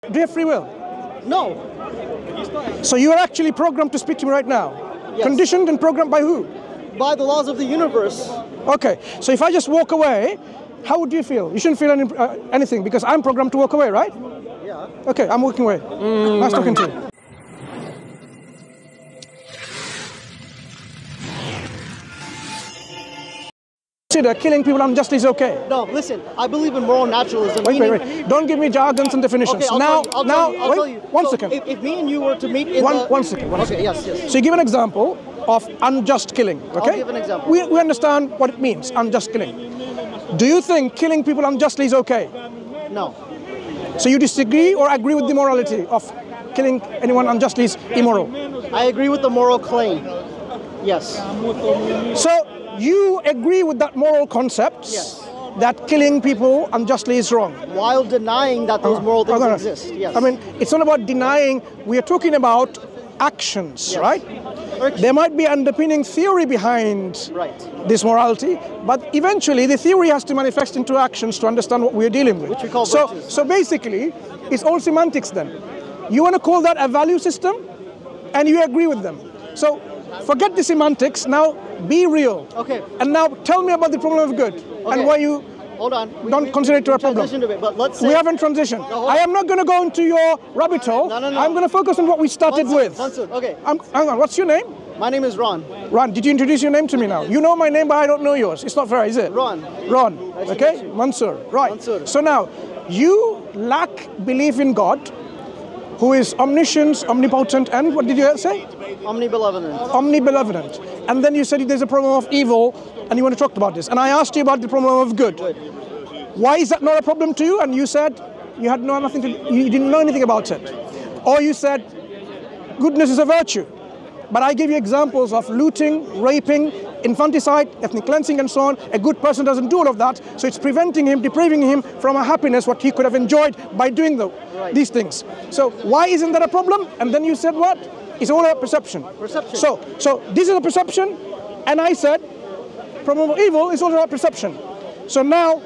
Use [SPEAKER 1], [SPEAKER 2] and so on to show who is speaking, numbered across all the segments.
[SPEAKER 1] Do you have free will?
[SPEAKER 2] No.
[SPEAKER 1] So you are actually programmed to speak to me right now?
[SPEAKER 2] Yes.
[SPEAKER 1] Conditioned and programmed by who?
[SPEAKER 2] By the laws of the universe.
[SPEAKER 1] Okay, so if I just walk away, how would you feel? You shouldn't feel anything because I'm programmed to walk away, right?
[SPEAKER 2] Yeah.
[SPEAKER 1] Okay, I'm walking away. Nice talking to you. Consider killing people unjustly is okay.
[SPEAKER 2] No, listen, I believe in moral naturalism.
[SPEAKER 1] Wait. Don't give me jargons and definitions.
[SPEAKER 2] Okay, I'll tell you.
[SPEAKER 1] One second.
[SPEAKER 2] If me and you were to meet in
[SPEAKER 1] one second.
[SPEAKER 2] Yes.
[SPEAKER 1] So you give an example of unjust killing, okay?
[SPEAKER 2] I'll give an example.
[SPEAKER 1] We understand what it means, unjust killing. Do you think killing people unjustly is okay?
[SPEAKER 2] No.
[SPEAKER 1] So you disagree or agree with the morality of killing anyone unjustly is immoral?
[SPEAKER 2] I agree with the moral claim. Yes.
[SPEAKER 1] So you agree with that moral concept that killing people unjustly is wrong?
[SPEAKER 2] While denying that those moral things exist, yes.
[SPEAKER 1] I mean, it's not about denying, we are talking about actions, right? There might be underpinning theory behind this morality, but eventually the theory has to manifest into actions to understand what we're dealing with.
[SPEAKER 2] Which we call
[SPEAKER 1] virtues. So basically, it's all semantics then. You want to call that a value system, and you agree with them. So forget the semantics, now be real.
[SPEAKER 2] Okay.
[SPEAKER 1] And now tell me about the problem of good, and why you don't consider it a problem.
[SPEAKER 2] But let's say
[SPEAKER 1] we haven't transitioned. I am not going to go into your rabbit hole.
[SPEAKER 2] No.
[SPEAKER 1] I'm going to focus on what we started with.
[SPEAKER 2] Mansur, okay.
[SPEAKER 1] Hang on, what's your name?
[SPEAKER 2] My name is Ron.
[SPEAKER 1] Ron, did you introduce your name to me now? You know my name, but I don't know yours. It's not fair, is it?
[SPEAKER 2] Ron.
[SPEAKER 1] Nice okay? Mansur. Right.
[SPEAKER 2] Mansur.
[SPEAKER 1] So now, you lack belief in God, who is omniscient, omnipotent, and what did you say?
[SPEAKER 2] Omnibenevolent.
[SPEAKER 1] Omnibenevolent. And then you said there's a problem of evil, and you want to talk about this. And I asked you about the problem of good. Why is that not a problem to you? And you said you had you didn't know anything about it. Or you said goodness is a virtue. But I give you examples of looting, raping, infanticide, ethnic cleansing, and so on. A good person doesn't do all of that, so it's preventing him, depriving him from a happiness what he could have enjoyed by doing these things. So why isn't that a problem? And then you said what? It's all about perception. So this is a perception, and I said problem of evil is all about perception. So now,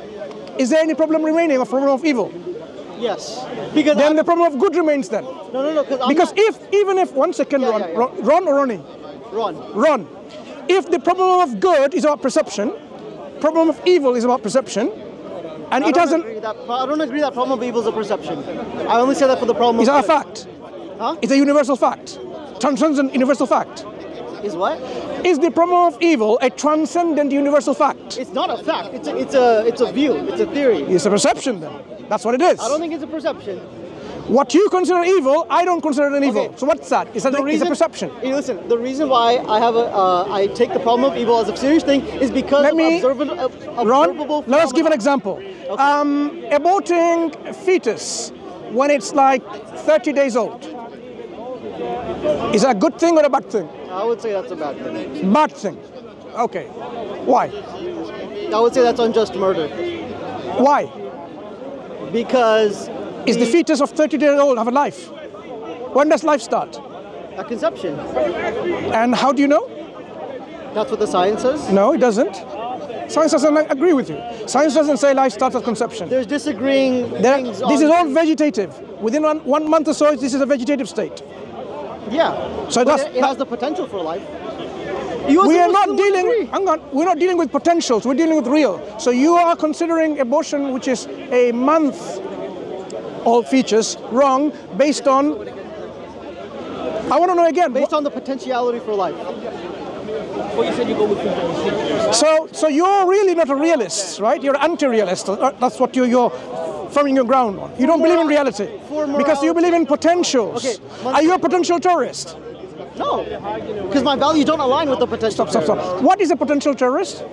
[SPEAKER 1] is there any problem remaining of problem of evil?
[SPEAKER 2] Yes. Because
[SPEAKER 1] then the problem of good remains then.
[SPEAKER 2] No.
[SPEAKER 1] Because even if, one second, Ron or Ronnie? Ron. If the problem of good is about perception, problem of evil is about perception, and it doesn't...
[SPEAKER 2] I don't agree that problem of evil is a perception. I only say that for the problem of
[SPEAKER 1] good. Is that a fact?
[SPEAKER 2] Huh?
[SPEAKER 1] It's a universal fact. Transcendent universal fact.
[SPEAKER 2] Is what?
[SPEAKER 1] Is the problem of evil a transcendent universal fact?
[SPEAKER 2] It's not a fact. It's a view. It's a theory.
[SPEAKER 1] It's a perception then. That's what it is.
[SPEAKER 2] I don't think it's a perception.
[SPEAKER 1] What you consider evil, I don't consider an evil. So what's that? Is that it's a perception?
[SPEAKER 2] Hey, listen, the reason why I take the problem of evil as a serious thing is because
[SPEAKER 1] Ron, let us give an example. Okay. Aborting a fetus when it's like 30 days old. Is that a good thing or a bad thing?
[SPEAKER 2] I would say that's a bad thing.
[SPEAKER 1] Bad thing. Okay. Why?
[SPEAKER 2] I would say that's unjust murder.
[SPEAKER 1] Why?
[SPEAKER 2] Because...
[SPEAKER 1] Is the fetus of 30 days old have a life? When does life start?
[SPEAKER 2] At conception.
[SPEAKER 1] And how do you know?
[SPEAKER 2] That's what the science says?
[SPEAKER 1] No, it doesn't. Science doesn't agree with you. Science doesn't say life starts at conception.
[SPEAKER 2] There's disagreeing things.
[SPEAKER 1] This is all vegetative. Within one month or so, this is a vegetative state.
[SPEAKER 2] Yeah. So it has the potential for life. We're not dealing with potentials. We're dealing with real. So you are considering abortion, which is a month-old fetus, wrong based on. I want to know again. Based on the potentiality for life.
[SPEAKER 3] Well, you said you go with
[SPEAKER 1] So you're really not a realist, right? You're anti-realist. That's what you're forming your ground on. You don't believe in reality because you believe in potentials. Okay, are you a potential terrorist?
[SPEAKER 2] No, because my values don't align with the potential.
[SPEAKER 1] Stop. What is a potential terrorist?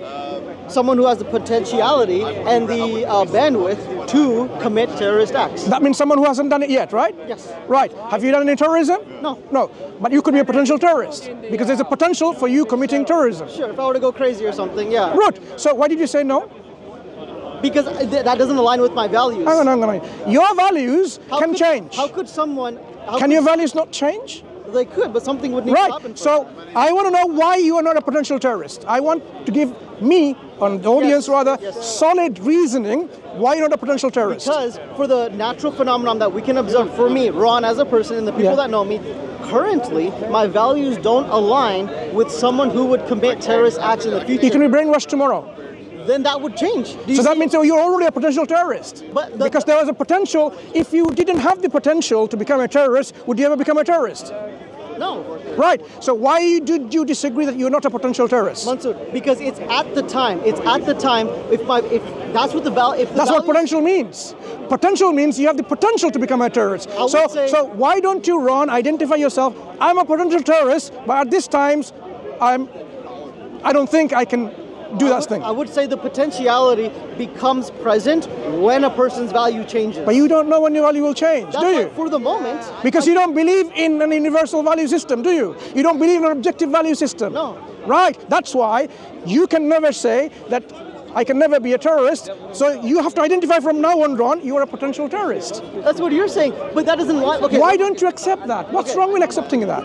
[SPEAKER 2] Someone who has the potentiality and the bandwidth to commit terrorist acts.
[SPEAKER 1] That means someone who hasn't done it yet, right?
[SPEAKER 2] Yes.
[SPEAKER 1] Right. Have you done any terrorism?
[SPEAKER 2] No.
[SPEAKER 1] No. But you could be a potential terrorist because there's a potential for you committing terrorism.
[SPEAKER 2] Sure, if I were to go crazy or something, yeah.
[SPEAKER 1] Right. So why did you say no?
[SPEAKER 2] Because that doesn't align with my values.
[SPEAKER 1] Hang on. Your values can change.
[SPEAKER 2] How could someone...
[SPEAKER 1] Can your values not change?
[SPEAKER 2] They could, but something would need to happen.
[SPEAKER 1] So I want to know why you are not a potential terrorist. I want to give me, on the audience solid reasoning why you're not a potential terrorist.
[SPEAKER 2] Because for the natural phenomenon that we can observe, for me, Ron, as a person, and the people that know me, currently, my values don't align with someone who would commit terrorist acts in the future.
[SPEAKER 1] You can be brainwashed tomorrow.
[SPEAKER 2] Then that would change.
[SPEAKER 1] So that means you're already a potential terrorist. Because there was a potential. If you didn't have the potential to become a terrorist, would you ever become a terrorist?
[SPEAKER 2] No.
[SPEAKER 1] Right. So why did you disagree that you're not a potential terrorist?
[SPEAKER 2] Mansur, because it's at the time. It's at the time. If that's what the value.
[SPEAKER 1] That's what potential means. Potential means you have the potential to become a terrorist. So why don't you, Ron, identify yourself? I'm a potential terrorist, but at this times, I don't think I can do that thing.
[SPEAKER 2] I would say the potentiality becomes present when a person's value changes.
[SPEAKER 1] But you don't know when your value will change, do you?
[SPEAKER 2] For the moment.
[SPEAKER 1] Because you don't believe in an universal value system, do you? You don't believe in an objective value system.
[SPEAKER 2] No.
[SPEAKER 1] Right. That's why you can never say that I can never be a terrorist. So you have to identify from now on, Ron, you are a potential terrorist.
[SPEAKER 2] That's what you're saying, but that doesn't lie. Okay.
[SPEAKER 1] Why don't you accept that? What's wrong with accepting that?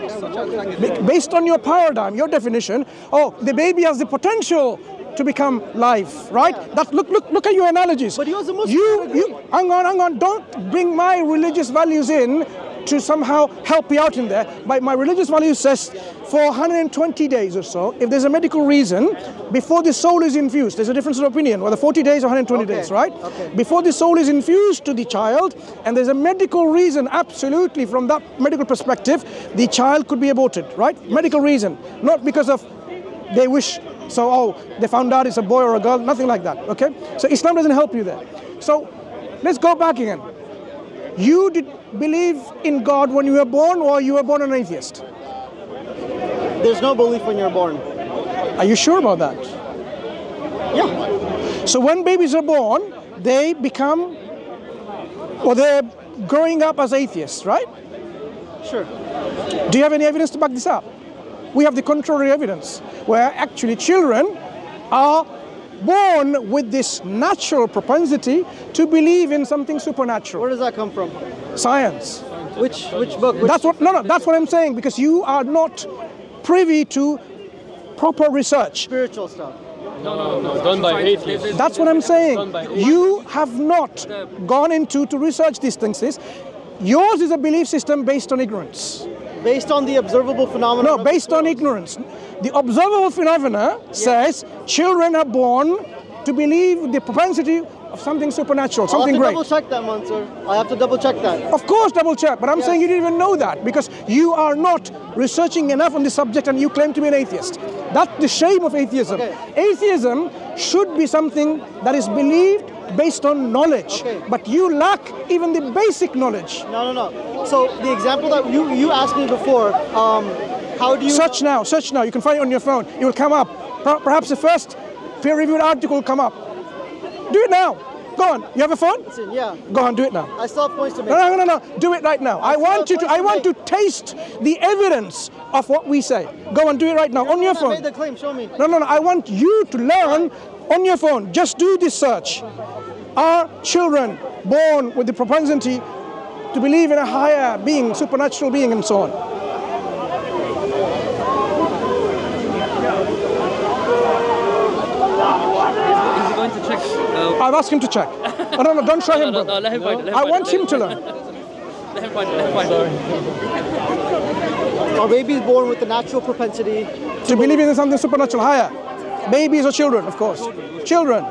[SPEAKER 1] Based on your paradigm, your definition, the baby has the potential to become life, right? That look at your analogies.
[SPEAKER 2] But he was a Muslim.
[SPEAKER 1] Hang on. Don't bring my religious values in to somehow help you out in there. My religious values says for 120 days or so, if there's a medical reason, before the soul is infused, there's a difference of opinion, whether 40 days or 120 days, right?
[SPEAKER 2] Okay.
[SPEAKER 1] Before the soul is infused to the child, and there's a medical reason, absolutely, from that medical perspective, the child could be aborted, right? Medical reason, not because of they wish. So, they found out it's a boy or a girl, nothing like that, okay? So Islam doesn't help you there. So, let's go back again. You did believe in God when you were born, or you were born an atheist?
[SPEAKER 2] There's no belief when you're born.
[SPEAKER 1] Are you sure about that?
[SPEAKER 2] Yeah.
[SPEAKER 1] So when babies are born, they become, or they're growing up as atheists, right?
[SPEAKER 2] Sure.
[SPEAKER 1] Do you have any evidence to back this up? We have the contrary evidence, where actually children are born with this natural propensity to believe in something supernatural.
[SPEAKER 2] Where does that come from?
[SPEAKER 1] Science.
[SPEAKER 2] Which book?
[SPEAKER 1] That's what I'm saying, because you are not privy to proper research.
[SPEAKER 2] Spiritual stuff.
[SPEAKER 3] No, done by atheists.
[SPEAKER 1] That's what I'm saying. You have not gone into to research these things. Yours is a belief system based on ignorance.
[SPEAKER 2] Based on the observable phenomena?
[SPEAKER 1] No, based on ignorance. The observable phenomena says children are born to believe the propensity of something supernatural, something great.
[SPEAKER 2] I have to double check that, Mansur. I have to double check that.
[SPEAKER 1] Of course, double check. But I'm saying you didn't even know that because you are not researching enough on the subject and you claim to be an atheist. That's the shame of atheism.
[SPEAKER 2] Okay.
[SPEAKER 1] Atheism should be something that is believed based on knowledge.
[SPEAKER 2] Okay.
[SPEAKER 1] But you lack even the basic knowledge.
[SPEAKER 2] No. So the example that you asked me before, how do you...
[SPEAKER 1] Search now. You can find it on your phone. It will come up. Perhaps the first peer-reviewed article will come up. Do it now. Go on. You have a phone?
[SPEAKER 2] Listen, yeah.
[SPEAKER 1] Go on, do it now.
[SPEAKER 2] I still have points to make.
[SPEAKER 1] No. Do it right now. I want to taste the evidence of what we say. Go on, do it right now on your phone.
[SPEAKER 2] I made the claim. Show me.
[SPEAKER 1] No. I want you to learn on your phone. Just do this search. Are children born with the propensity to believe in a higher being, supernatural being, and so on?
[SPEAKER 3] To check.
[SPEAKER 1] I've asked him to check. No, don't show him.
[SPEAKER 3] No, let him find it.
[SPEAKER 1] I want him to learn.
[SPEAKER 3] Let him find it.
[SPEAKER 2] Are babies born with the natural propensity
[SPEAKER 1] To believe in something supernatural higher? Babies or children, of course. Children.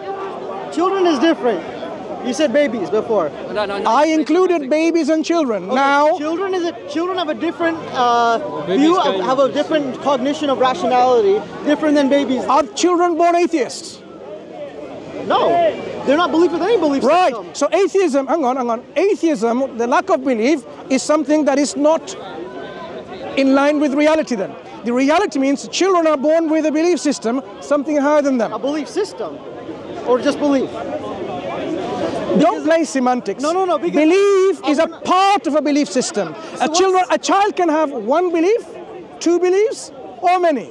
[SPEAKER 2] Children is different. You said babies before.
[SPEAKER 3] No.
[SPEAKER 1] I included babies and children.
[SPEAKER 2] Okay.
[SPEAKER 1] Now,
[SPEAKER 2] Children have a different view, have a different cognition of rationality, different than babies.
[SPEAKER 1] are children born atheists?
[SPEAKER 2] No, they're not belief with any belief
[SPEAKER 1] Right.
[SPEAKER 2] system.
[SPEAKER 1] So atheism, hang on. Atheism, the lack of belief, is something that is not in line with reality then. The reality means children are born with a belief system, something higher than them.
[SPEAKER 2] A belief system, or just belief.
[SPEAKER 1] Don't play semantics.
[SPEAKER 2] No.
[SPEAKER 1] Belief is a part of a belief system. A child can have one belief, two beliefs, or many.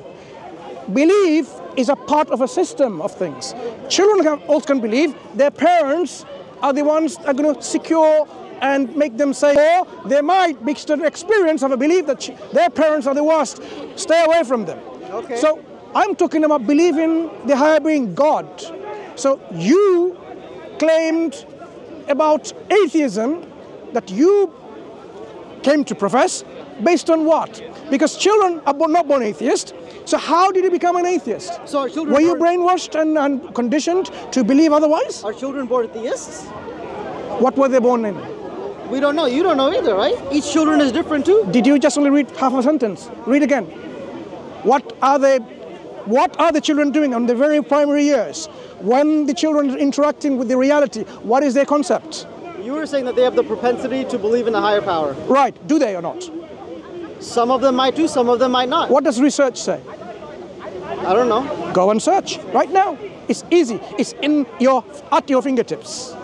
[SPEAKER 1] Belief is a part of a system of things. Children also can believe their parents are the ones that are going to secure and make them say, or they might mix the experience of a belief that their parents are the worst. Stay away from them.
[SPEAKER 2] Okay.
[SPEAKER 1] So I'm talking about believing the higher being, God. So you claimed about atheism that you came to profess based on what? Because children are not born atheists. So how did you become an atheist?
[SPEAKER 2] So are children
[SPEAKER 1] Were you brainwashed and conditioned to believe otherwise?
[SPEAKER 2] Are children born theists?
[SPEAKER 1] What were they born in?
[SPEAKER 2] We don't know. You don't know either, right? Each children is different too.
[SPEAKER 1] Did you just only read half a sentence? Read again. What are the children doing on the very primary years? When the children are interacting with the reality, what is their concept?
[SPEAKER 2] You were saying that they have the propensity to believe in a higher power.
[SPEAKER 1] Right. Do they or not?
[SPEAKER 2] Some of them might do, some of them might not.
[SPEAKER 1] What does research say?
[SPEAKER 2] I don't know.
[SPEAKER 1] Go and search right now. It's easy. It's at your fingertips.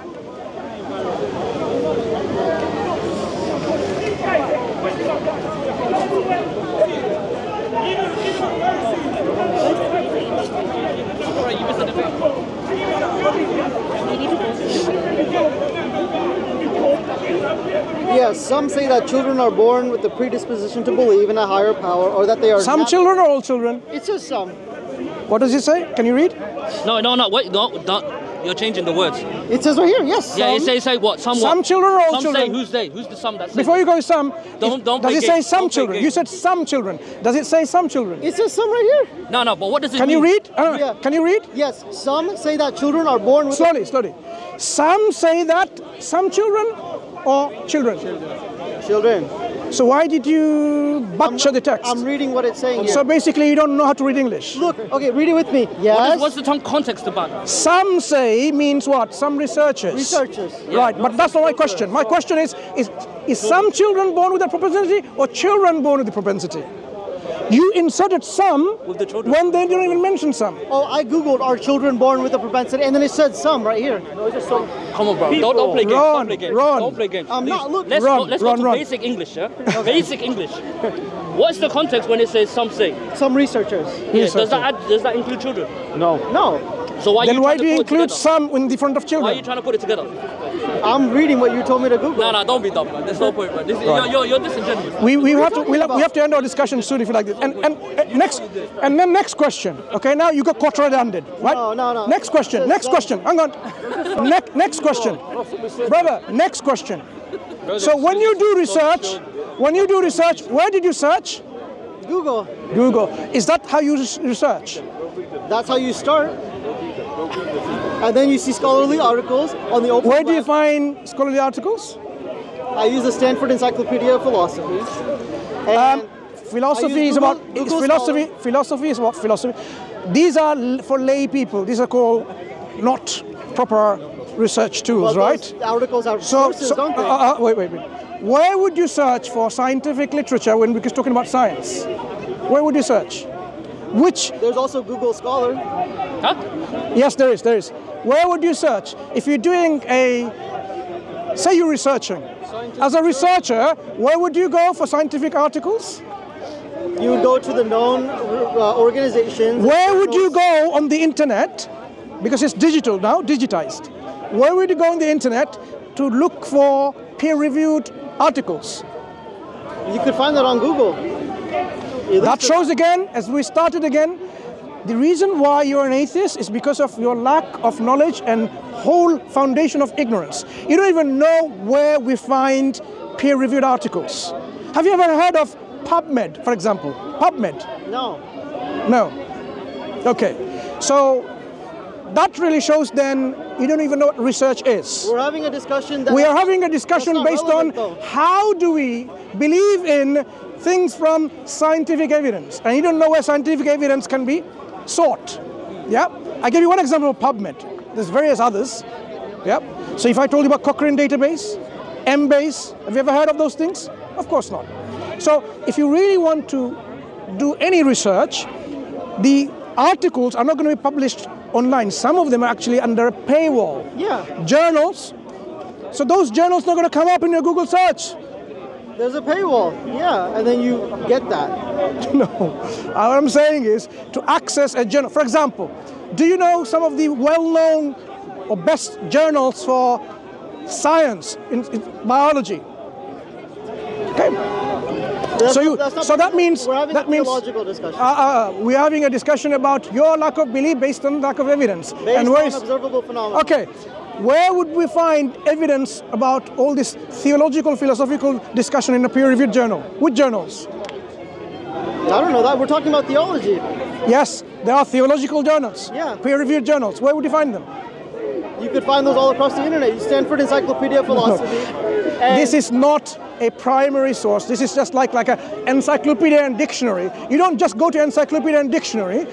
[SPEAKER 2] Yes, some say that children are born with the predisposition to believe in a higher power, or that they are
[SPEAKER 1] Some children or all children?
[SPEAKER 2] It says some.
[SPEAKER 1] What does it say? Can you read?
[SPEAKER 3] No, wait, no. You're changing the words.
[SPEAKER 2] It says right here, yes.
[SPEAKER 3] Yeah, it say what? Some what?
[SPEAKER 1] Some children or all
[SPEAKER 3] some
[SPEAKER 1] children?
[SPEAKER 3] Say, who's they? Who's the some that says?
[SPEAKER 1] Before you go some,
[SPEAKER 3] Don't
[SPEAKER 1] does
[SPEAKER 3] play
[SPEAKER 1] it say
[SPEAKER 3] games.
[SPEAKER 1] some
[SPEAKER 3] Don't play
[SPEAKER 1] children?
[SPEAKER 3] games.
[SPEAKER 1] You said some children. Does it say some children?
[SPEAKER 2] It says some right here.
[SPEAKER 3] No, but what does it
[SPEAKER 1] Can
[SPEAKER 3] mean?
[SPEAKER 1] you read?
[SPEAKER 2] Yeah.
[SPEAKER 1] Can you read?
[SPEAKER 2] Yes, some say that children are born with...
[SPEAKER 1] Slowly. Some say that some children or children?
[SPEAKER 2] Children.
[SPEAKER 1] So why did you butcher the text?
[SPEAKER 2] I'm reading what it's saying here.
[SPEAKER 1] So basically you don't know how to read English.
[SPEAKER 2] Look, okay, read it with me. Yes.
[SPEAKER 3] What's the context about that?
[SPEAKER 1] Some say means what? Some researchers.
[SPEAKER 2] Researchers.
[SPEAKER 1] Right, but that's not my question. My question is some children born with that propensity or children born with the propensity? You inserted some
[SPEAKER 3] With the children.
[SPEAKER 1] when they didn't even mention some.
[SPEAKER 2] Oh, I googled are children born with a propensity, and then it said some right here.
[SPEAKER 3] No, it's just some. Come on, bro. Don't play games.
[SPEAKER 1] Ron,
[SPEAKER 3] Don't play games.
[SPEAKER 1] Ron.
[SPEAKER 3] Don't play games.
[SPEAKER 2] I'm
[SPEAKER 3] Please.
[SPEAKER 2] not looking.
[SPEAKER 3] Let's
[SPEAKER 1] Ron,
[SPEAKER 3] go to
[SPEAKER 1] Ron.
[SPEAKER 3] basic English, yeah? Basic English. What's the context when it says some say?
[SPEAKER 2] Some researchers.
[SPEAKER 3] Yeah, does that include children?
[SPEAKER 2] No.
[SPEAKER 3] So why
[SPEAKER 1] Then why do you
[SPEAKER 3] trying to put it
[SPEAKER 1] include
[SPEAKER 3] together?
[SPEAKER 1] some in the front of
[SPEAKER 3] Why are
[SPEAKER 1] children?
[SPEAKER 3] you trying to put it together?
[SPEAKER 2] I'm reading what you told me to Google.
[SPEAKER 3] No, don't be dumb, man. There's no point, man. You're disingenuous.
[SPEAKER 1] We have to end our discussion soon if you like this. And then next question. Okay, now you got quadra-landed, right?
[SPEAKER 2] No.
[SPEAKER 1] Next question. Hang on. Next question. Brother, next question. So when you do research, where did you search?
[SPEAKER 2] Google.
[SPEAKER 1] Google. Is that how you research?
[SPEAKER 2] That's how you start. And then you see scholarly articles on the open
[SPEAKER 1] Where do you
[SPEAKER 2] web.
[SPEAKER 1] find scholarly articles?
[SPEAKER 2] I use the Stanford Encyclopedia of Philosophy. And
[SPEAKER 1] Philosophy is about philosophy is what philosophy. These are for lay people. These are called not proper research tools, right?
[SPEAKER 2] those articles are sources, don't they?
[SPEAKER 1] Wait. Where would you search for scientific literature when we're talking about science? Where would you search?
[SPEAKER 2] There's also Google Scholar.
[SPEAKER 3] Huh?
[SPEAKER 1] Yes, there is. Where would you search? If you're doing say you're researching. As a researcher, where would you go for scientific articles?
[SPEAKER 2] You would go to the known organizations.
[SPEAKER 1] Where would you go on the internet? Because it's digital now, digitized. Where would you go on the internet to look for peer-reviewed articles?
[SPEAKER 2] You could find that on Google.
[SPEAKER 1] That shows again, as we started again, the reason why you're an atheist is because of your lack of knowledge and whole foundation of ignorance. You don't even know where we find peer-reviewed articles. Have you ever heard of PubMed, for example? PubMed? No. Okay. So that really shows then you don't even know what research is.
[SPEAKER 2] We're having a discussion.
[SPEAKER 1] We are having a discussion based on how do we believe in things from scientific evidence. And you don't know where scientific evidence can be sought. Yeah? I give you one example of PubMed. There's various others. Yeah? So if I told you about Cochrane database, Embase, have you ever heard of those things? Of course not. So if you really want to do any research, the articles are not going to be published online. Some of them are actually under a paywall.
[SPEAKER 2] Yeah.
[SPEAKER 1] Journals. So those journals are not going to come up in your Google search.
[SPEAKER 2] There's a paywall. Yeah, and then you get that.
[SPEAKER 1] No. What I'm saying is to access a journal. For example, do you know some of the well-known or best journals for science, in biology. Okay. So that means
[SPEAKER 2] we're having a theological discussion.
[SPEAKER 1] We're having a discussion about your lack of belief based on lack of evidence.
[SPEAKER 2] Based on observable phenomena.
[SPEAKER 1] Okay. Where would we find evidence about all this theological, philosophical discussion in a peer-reviewed journal? Which journals?
[SPEAKER 2] I don't know that. We're talking about theology.
[SPEAKER 1] Yes, there are theological journals.
[SPEAKER 2] Yeah.
[SPEAKER 1] Peer-reviewed journals. Where would you find them?
[SPEAKER 2] You could find those all across the internet. Stanford Encyclopedia of Philosophy.
[SPEAKER 1] This is not a primary source. This is just like an encyclopedia and dictionary. You don't just go to encyclopedia and dictionary.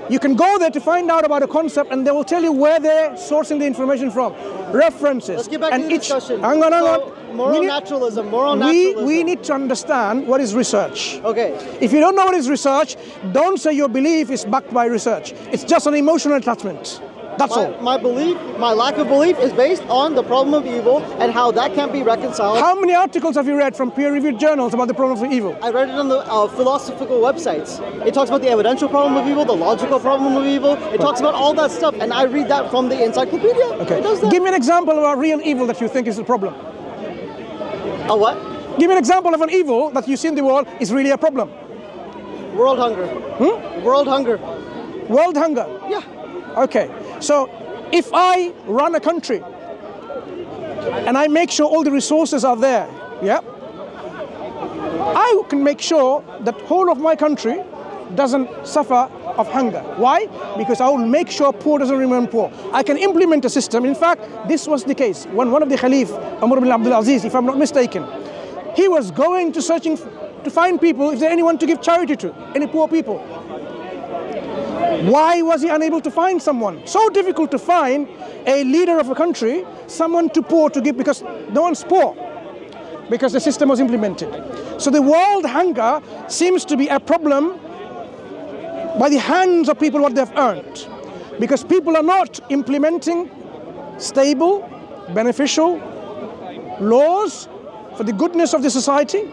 [SPEAKER 1] You can go there to find out about a concept, and they will tell you where they're sourcing the information from. References.
[SPEAKER 2] Let's get back to the discussion.
[SPEAKER 1] Hang on.
[SPEAKER 2] Moral naturalism.
[SPEAKER 1] We need to understand what is research.
[SPEAKER 2] Okay.
[SPEAKER 1] If you don't know what is research, don't say your belief is backed by research. It's just an emotional attachment. That's all.
[SPEAKER 2] My lack of belief is based on the problem of evil and how that can't be reconciled.
[SPEAKER 1] How many articles have you read from peer-reviewed journals about the problem of evil?
[SPEAKER 2] I read it on the philosophical websites. It talks about the evidential problem of evil, the logical problem of evil. It talks about all that stuff, and I read that from the encyclopedia.
[SPEAKER 1] Okay.
[SPEAKER 2] It does that.
[SPEAKER 1] Give me an example of a real evil that you think is the problem.
[SPEAKER 2] A what?
[SPEAKER 1] Give me an example of an evil that you see in the world is really a problem.
[SPEAKER 2] World hunger. World hunger.
[SPEAKER 1] World hunger?
[SPEAKER 2] Yeah.
[SPEAKER 1] Okay. So if I run a country and I make sure all the resources are there, yeah, I can make sure that whole of my country doesn't suffer of hunger. Why? Because I will make sure poor doesn't remain poor. I can implement a system. In fact, this was the case when one of the Khalif, Umar ibn Abdul Aziz, if I'm not mistaken, he was going to searching to find people, if there's anyone to give charity to, any poor people. Why was he unable to find someone? So difficult to find a leader of a country, someone too poor to give, because no one's poor, because the system was implemented. So the world hunger seems to be a problem by the hands of people what they've earned, because people are not implementing stable, beneficial laws for the goodness of the society,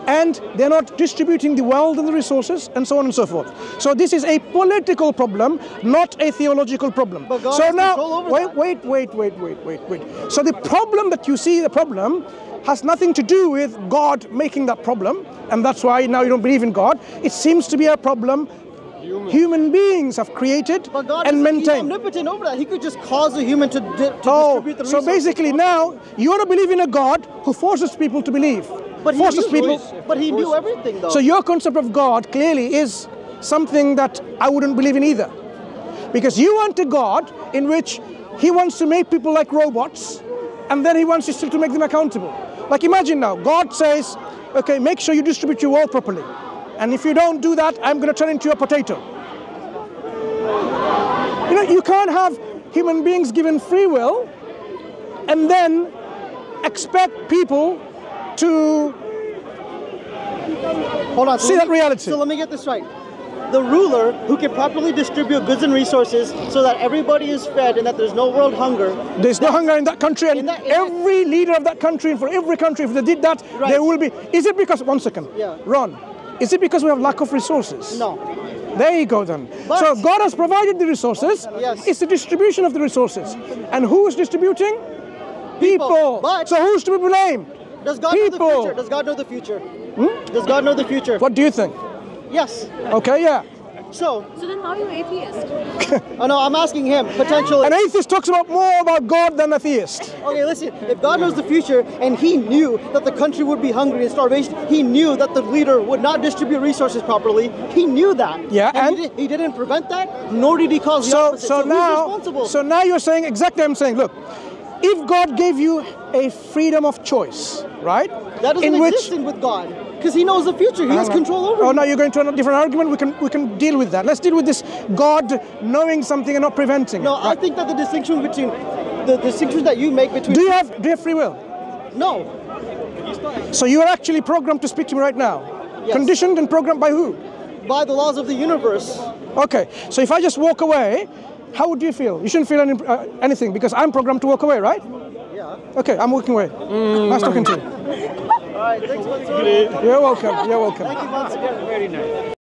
[SPEAKER 1] and they're not distributing the wealth and the resources, and so on and so forth. So this is a political problem, not a theological problem. So now, wait. So the problem that you see, the problem has nothing to do with God making that problem, and that's why now you don't believe in God. It seems to be a problem human beings have created and maintained.
[SPEAKER 2] He's omnipotent over that. He could just cause a human to distribute the resources.
[SPEAKER 1] So basically now, you want to believe in a God who forces people to believe.
[SPEAKER 2] But he knew everything, though.
[SPEAKER 1] So your concept of God clearly is something that I wouldn't believe in either. Because you want a God in which he wants to make people like robots, and then he wants you still to make them accountable. Like imagine now, God says, okay, make sure you distribute your wealth properly. And if you don't do that, I'm going to turn into a potato. You know, you can't have human beings given free will and then expect people to see that reality.
[SPEAKER 2] So let me get this right. The ruler who can properly distribute goods and resources so that everybody is fed and that there's no world hunger.
[SPEAKER 1] There's no hunger in that country, and every leader of that country, and for every country, if they did that, there will be. Is it because, one second, Ron, is it because we have lack of resources?
[SPEAKER 2] No.
[SPEAKER 1] There you go then. So God has provided the resources.
[SPEAKER 2] Yes.
[SPEAKER 1] It's the distribution of the resources. And who is distributing? People. So who's to be blamed?
[SPEAKER 2] Does God know the future? Does God know the future? Does God know the future?
[SPEAKER 1] What do you think?
[SPEAKER 2] Yes.
[SPEAKER 1] Okay, yeah.
[SPEAKER 2] So
[SPEAKER 4] then how are you atheist?
[SPEAKER 2] Oh no, I'm asking him, potentially.
[SPEAKER 1] An atheist talks more about God than a theist.
[SPEAKER 2] Okay, listen, if God knows the future and he knew that the country would be hungry and starvation, he knew that the leader would not distribute resources properly, he knew that.
[SPEAKER 1] Yeah,
[SPEAKER 2] and he didn't prevent that, nor did he cause the opposite. So who's responsible?
[SPEAKER 1] So now you're saying exactly what I'm saying. Look, if God gave you a freedom of choice, right?
[SPEAKER 2] That doesn't exist with God, because he knows the future. He has control over it.
[SPEAKER 1] Oh, now you're going to a different argument. We can deal with that. Let's deal with this God knowing something and not preventing.
[SPEAKER 2] No, I think that the distinction that you make between
[SPEAKER 1] do you have free will?
[SPEAKER 2] No.
[SPEAKER 1] So you are actually programmed to speak to me right now.
[SPEAKER 2] Yes.
[SPEAKER 1] Conditioned and programmed by who?
[SPEAKER 2] By the laws of the universe.
[SPEAKER 1] Okay. So if I just walk away, how would you feel? You shouldn't feel anything because I'm programmed to walk away, right?
[SPEAKER 2] Yeah.
[SPEAKER 1] Okay, I'm walking away. Nice talking to you.
[SPEAKER 2] All right, thanks, Mansur.
[SPEAKER 1] You're welcome. You're welcome.
[SPEAKER 2] Thank you, Mansur. Very nice.